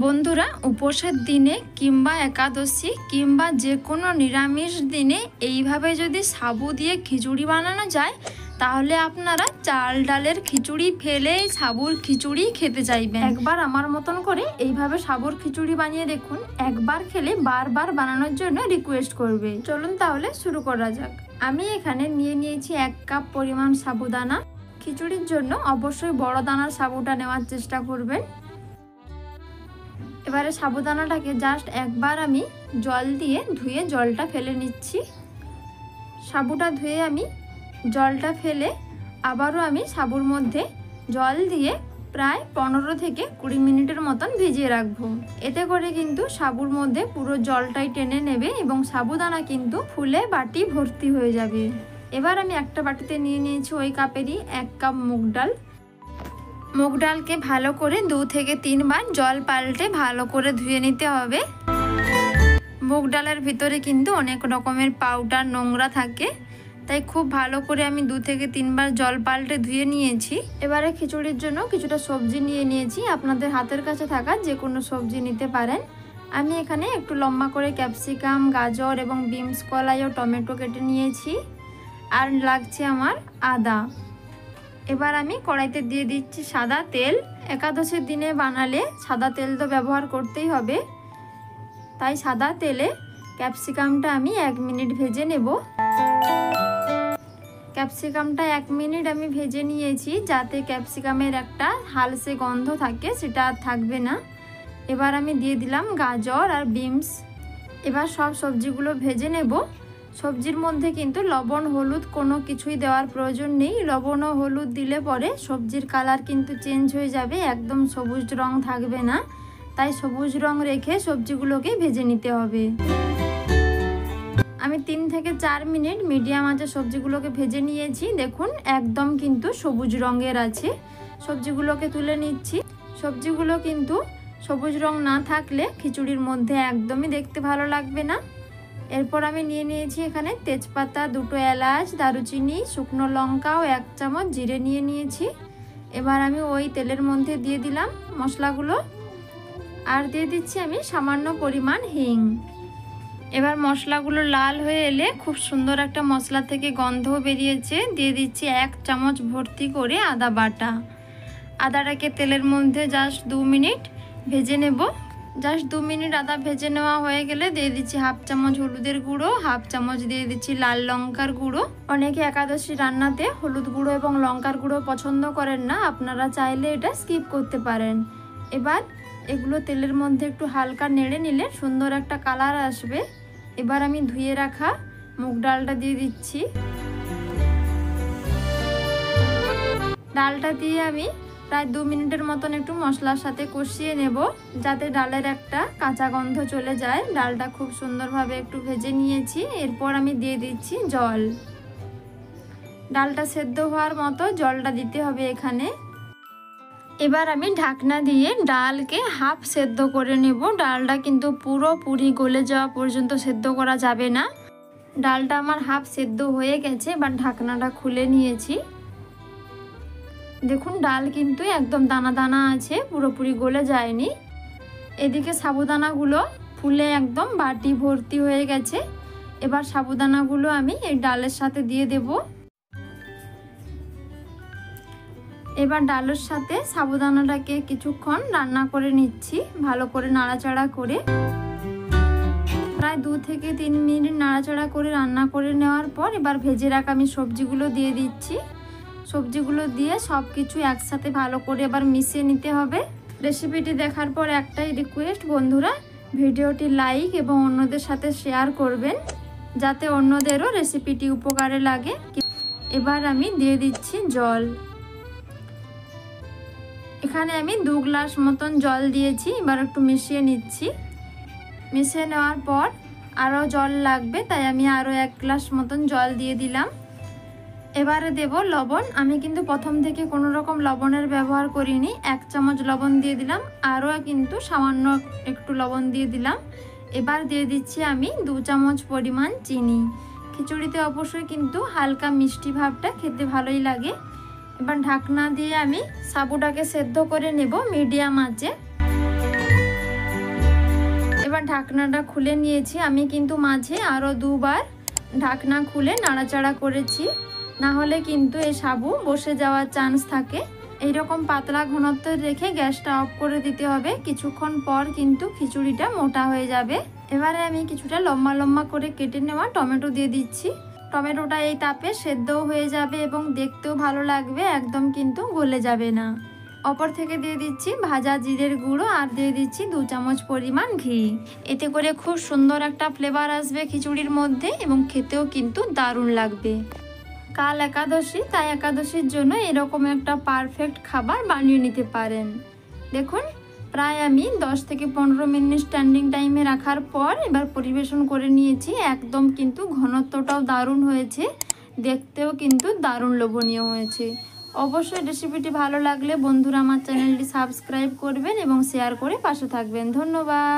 বন্ধুরা, উপোসের দিনে কিংবা একাদশী কিংবা যে কোনো নিরামিষ দিনে এইভাবে যদি সাবু দিয়ে খিচুড়ি বানানো যায় তাহলে আপনারা চাল ডালের খিচুড়ি ফেলে সাবুর খিচুড়ি খেতে চাইবেন। একবার আমার মতন করে এইভাবে সাবুর খিচুড়ি বানিয়ে দেখুন, একবার খেলে বারবার বানানোর জন্য রিকোয়েস্ট করবে। চলুন তাহলে শুরু করা যাক। আমি এখানে নিয়ে নিয়েছি 1 কাপ পরিমাণ সাবুদানা। খিচুড়ির জন্য অবশ্যই বড় দানার সাবুটা নেওয়ার চেষ্টা করবেন। এবারে সাবুদানাটাকে জাস্ট একবার আমি জল দিয়ে ধুয়ে জলটা ফেলে নিচ্ছি। সাবুটা ধুয়ে আমি জলটা ফেলে আবারও আমি সাবুর মধ্যে জল দিয়ে প্রায় 15 থেকে 20 মিনিটের মতন ভিজিয়ে রাখবো। এতে করে কিন্তু সাবুর মধ্যে পুরো জলটাই টেনে নেবে এবং সাবুদানা কিন্তু ফুলে বাটি ভর্তি হয়ে যাবে। এবার আমি একটা বাটিতে নিয়ে নিয়েছি ওই কাপেরই 1 কাপ মুগ ডাল। মুগ ডালকে ভালো করে 2 থেকে 3 বার জল পাল্টে ভালো করে ধুয়ে নিতে হবে। মুগ ডালের ভিতরে কিন্তু অনেক রকমের পাউডার নোংরা থাকে, তাই খুব ভালো করে আমি 2 থেকে 3 বার জল পাল্টে ধুয়ে নিয়েছি। এবারে খিচুড়ির জন্য কিছুটা সবজি নিয়ে নিয়েছি। আপনাদের হাতের কাছে থাকা যে কোনো সবজি নিতে পারেন। আমি এখানে একটু লম্বা করে ক্যাপসিকাম, গাজর এবং বিনস, কলাই ও টমেটো কেটে নিয়েছি। আর লাগছে আমার আদা। এবার আমি কড়াইতে দিয়ে দিচ্ছি সাদা তেল। একাদশীর দিনে বানালে সাদা তেল তো ব্যবহার করতেই হবে, তাই সাদা তেলে ক্যাপসিকামটা আমি 1 মিনিট ভেজে নেব। ক্যাপসিকামটা 1 মিনিট আমি ভেজে নিয়েছি, যাতে ক্যাপসিকামের একটা হালসে গন্ধ থাকে সেটা আর থাকবে না। এবার আমি দিয়ে দিলাম গাজর আর বিনস। এবার সব সবজিগুলো ভেজে নেব। সবজির মধ্যে কিন্তু লবণ হলুদ কোনো কিছুই দেওয়ার প্রয়োজন নেই। লবণ ও হলুদ দিলে পরে সবজির কালার কিন্তু চেঞ্জ হয়ে যাবে, একদম সবুজ রং থাকবে না। তাই সবুজ রং রেখে সবজিগুলোকে ভেজে নিতে হবে। আমি 3 থেকে 4 মিনিট মিডিয়াম আঁচে সবজিগুলোকে ভেজে নিয়েছি। দেখুন একদম কিন্তু সবুজ রঙের আছে। সবজিগুলোকে তুলে নিচ্ছি। সবজিগুলো কিন্তু সবুজ রং না থাকলে খিচুড়ির মধ্যে একদমই দেখতে ভালো লাগবে না। এরপর আমি নিয়ে নিয়েছি এখানে তেজপাতা, 2টো এলাচ, দারুচিনি, শুকনো লঙ্কা ও 1 চামচ জিরে নিয়ে নিয়েছি। এবার আমি ওই তেলের মধ্যে দিয়ে দিলাম মশলাগুলো আর দিয়ে দিচ্ছি আমি সামান্য পরিমাণ হিং। এবার মশলাগুলো লাল হয়ে এলে খুব সুন্দর একটা মশলা থেকে গন্ধও বেরিয়েছে। দিয়ে দিচ্ছি 1 চামচ ভর্তি করে আদা বাটা। আদাটাকে তেলের মধ্যে জাস্ট 2 মিনিট ভেজে নেব। জাস্ট 2 মিনিট আদা ভেজে নেওয়া হয়ে গেলে দিয়ে দিচ্ছি 1/2 চামচ হলুদের গুঁড়ো, 1/2 চামচ দিয়ে দিচ্ছি লাল লঙ্কার গুঁড়ো। অনেকে একাদশী রান্নাতে হলুদ গুঁড়ো এবং লঙ্কার গুঁড়ো পছন্দ করেন না, আপনারা চাইলে এটা স্কিপ করতে পারেন। এবার এগুলো তেলের মধ্যে একটু হালকা নেড়ে নিলে সুন্দর একটা কালার আসবে। এবার আমি ধুয়ে রাখা মুগ ডালটা দিয়ে দিচ্ছি। ডালটা দিয়ে আমি প্রায় 2 মিনিটের মতন একটু মশলার সাথে কষিয়ে নেব, যাতে ডালের একটা কাঁচা গন্ধ চলে যায়। ডালটা খুব সুন্দরভাবে একটু ভেজে নিয়েছি। এরপর আমি দিয়ে দিচ্ছি জল। ডালটা সেদ্ধ হওয়ার মতো জলটা দিতে হবে এখানে। এবার আমি ঢাকনা দিয়ে ডালকে হাফ সেদ্ধ করে নেব। ডালটা কিন্তু পুরোপুরি গলে যাওয়া পর্যন্ত সেদ্ধ করা যাবে না। ডালটা আমার হাফ সেদ্ধ হয়ে গেছে, এবার ঢাকনাটা খুলে নিয়েছি। দেখুন ডাল কিন্তু একদম দানা দানা আছে, পুরোপুরি গলে যায়নি। এদিকে সাবুদানাগুলো ফুলে একদম বাটি ভর্তি হয়ে গেছে। এবার সাবুদানাগুলো আমি এই ডালের সাথে দিয়ে দেব। এবার ডালের সাথে সাবুদানাটাকে কিছুক্ষণ রান্না করে নিচ্ছি, ভালো করে নাড়াচাড়া করে। প্রায় 2 থেকে 3 মিনিট নাড়াচাড়া করে রান্না করে নেওয়ার পর এবার ভেজে রাখা আমি সবজিগুলো দিয়ে দিচ্ছি। সবজিগুলো দিয়ে সব কিছু একসাথে ভালো করে এবার মিশিয়ে নিতে হবে। রেসিপিটি দেখার পর একটাই রিকোয়েস্ট বন্ধুরা, ভিডিওটি লাইক এবং অন্যদের সাথে শেয়ার করবেন, যাতে অন্যদেরও রেসিপিটি উপকারে লাগে। এবার আমি দিয়ে দিচ্ছি জল। এখানে আমি 2 গ্লাস মতন জল দিয়েছি। এবার একটু মিশিয়ে নিচ্ছি। মিশিয়ে নেওয়ার পর আরও জল লাগবে, তাই আমি আরও 1 গ্লাস মতন জল দিয়ে দিলাম। এবারে দেব লবণ। আমি কিন্তু প্রথম থেকে কোনো রকম লবণের ব্যবহার করিনি। 1 চামচ লবণ দিয়ে দিলাম, আরও কিন্তু সামান্য একটু লবণ দিয়ে দিলাম। এবার দিয়ে দিচ্ছি আমি 2 চামচ পরিমাণ চিনি। খিচুড়িতে অবশ্যই কিন্তু হালকা মিষ্টি ভাবটা খেতে ভালোই লাগে। এবার ঢাকনা দিয়ে আমি সাবুটাকে সেদ্ধ করে নেব মিডিয়াম আঁচে। এবার ঢাকনাটা খুলে নিয়েছি। আমি কিন্তু মাঝে আরও দুবার ঢাকনা খুলে নাড়াচাড়া করেছি, না হলে কিন্তু এই সাবু বসে যাওয়ার চান্স থাকে। এইরকম পাতলা ঘনত্ব রেখে গ্যাসটা অফ করে দিতে হবে। কিছুক্ষণ পর কিন্তু খিচুড়িটা মোটা হয়ে যাবে। এবারে আমি কিছুটা লম্বা লম্বা করে কেটে নেওয়া টমেটো দিয়ে দিচ্ছি। টমেটোটা এই তাপে সেদ্ধও হয়ে যাবে এবং দেখতেও ভালো লাগবে, একদম কিন্তু গলে যাবে না। অপর থেকে দিয়ে দিচ্ছি ভাজা জিরের গুঁড়ো আর দিয়ে দিচ্ছি 2 চামচ পরিমাণ ঘি। এতে করে খুব সুন্দর একটা ফ্লেভার আসবে খিচুড়ির মধ্যে এবং খেতেও কিন্তু দারুণ লাগবে। কাল একাদশী, তাই একাদশীর জন্য এরকম একটা পারফেক্ট খাবার বানিয়ে নিতে পারেন। দেখুন প্রায় আমি 10 থেকে 15 মিনিট স্ট্যান্ডিং টাইমে রাখার পর এবার পরিবেশন করে নিয়েছি। একদম কিন্তু ঘনত্বটাও দারুণ হয়েছে, দেখতেও কিন্তু দারুণ লোভনীয় হয়েছে। অবশ্যই রেসিপিটি ভালো লাগলে বন্ধুরা আমার চ্যানেলটি সাবস্ক্রাইব করবেন এবং শেয়ার করে পাশে থাকবেন। ধন্যবাদ।